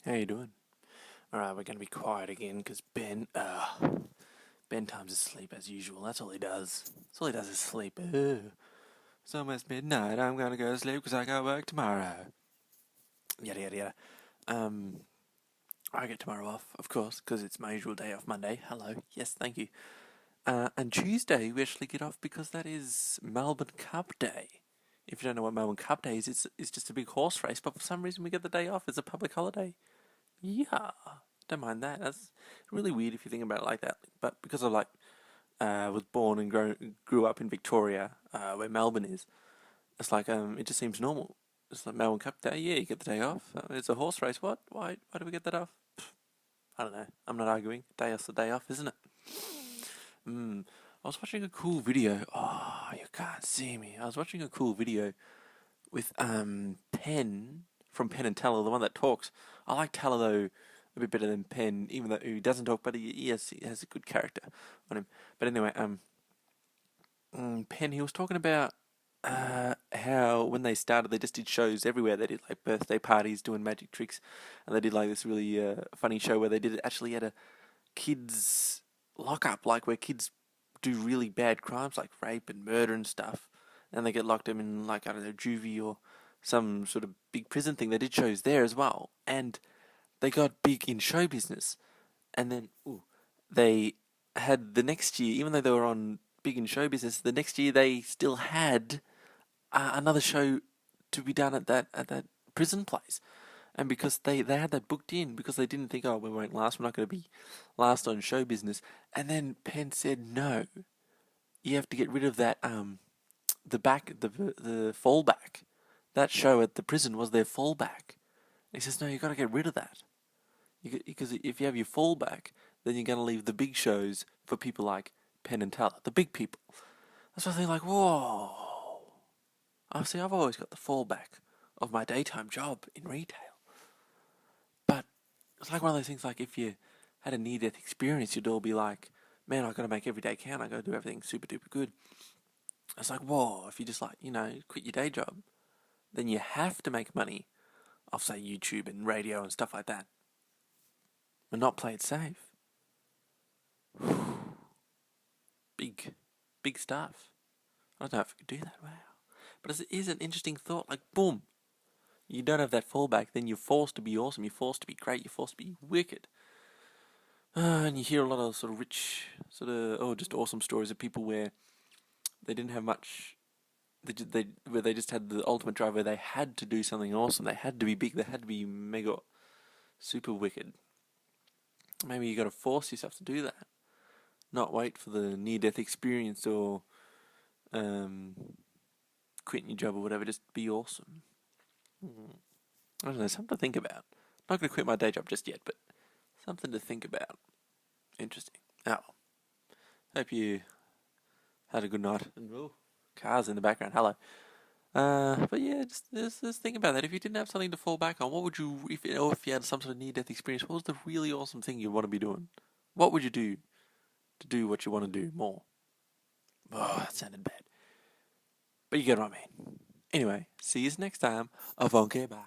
How you doing? Alright, we're gonna be quiet again because Ben Time's asleep as usual. That's all he does. That's all he does is sleep. It's almost midnight. I'm gonna go to sleep because I got work tomorrow. Yada yada yada. Um, I get tomorrow off, of course, because it's my usual day off. Monday. Hello. Yes, thank you. And Tuesday we actually get off because that is Melbourne Cup Day. If you don't know what Melbourne Cup Day is, it's just a big horse race. But for some reason we get the day off. It's a public holiday. Yeah, don't mind that. That's really weird if you think about it like that. But because I was born and grew up in Victoria, where Melbourne is, it's like it just seems normal. It's like Melbourne Cup Day. Yeah, you get the day off. It's a horse race. What? Why do we get that off? I don't know. I'm not arguing. Day off's the day off, isn't it? I was watching a cool video. Oh, you can't see me. I was watching a cool video with Penn from Penn and Teller, the one that talks. I like Teller though a bit better than Penn, even though he doesn't talk, but he has a good character on him. But anyway, Penn, he was talking about how when they started, they just did shows everywhere. They did like birthday parties, doing magic tricks, and they did like this really funny show where they did it actually at a kids lockup, like where kids do really bad crimes like rape and murder and stuff, and they get locked up in like I don't know juvie or some sort of big prison thing. They did shows there as well, and they got big in show business. And then they had the next year, even though they were on big in show business, the next year they still had another show to be done at that prison place. And because they had that booked in, because they didn't think, oh, we won't last, we're not going to be last on show business. And then Penn said, no, you have to get rid of that the fallback. That show at the prison was their fallback. And he says, no, you got to get rid of that. Because if you have your fallback, then you're going to leave the big shows for people like Penn and Teller, the big people. That's why I think like, whoa. I see. I've always got the fallback of my daytime job in retail, but it's like one of those things. Like if you had a near-death experience, you'd all be like, "Man, I got to make every day count. I got to do everything super duper good." It's like, whoa. If you just like quit your day job, then you have to make money off say YouTube and radio and stuff like that, and not play it safe. Big, big stuff. I don't know if I could do that. Wow. But it is an interesting thought. Like, boom, you don't have that fallback, then you're forced to be awesome. You're forced to be great. You're forced to be wicked. And you hear a lot of sort of rich, just awesome stories of people where they didn't have much. Where they just had the ultimate drive where they had to do something awesome. They had to be big. They had to be mega, super wicked. Maybe you got to force yourself to do that. Not wait for the near-death experience or quitting your job or whatever. Just be awesome. I don't know, something to think about. Not going to quit my day job just yet, but something to think about. Interesting. Oh, hope you had a good night. And cars in the background. Hello. But yeah, just think about that. If you didn't have something to fall back on, what would you, if you had some sort of near-death experience, what was the really awesome thing you'd want to be doing? What would you do to do what you want to do more? Oh, that sounded bad. But you get what I mean. Anyway, see you next time. Avonke, bye.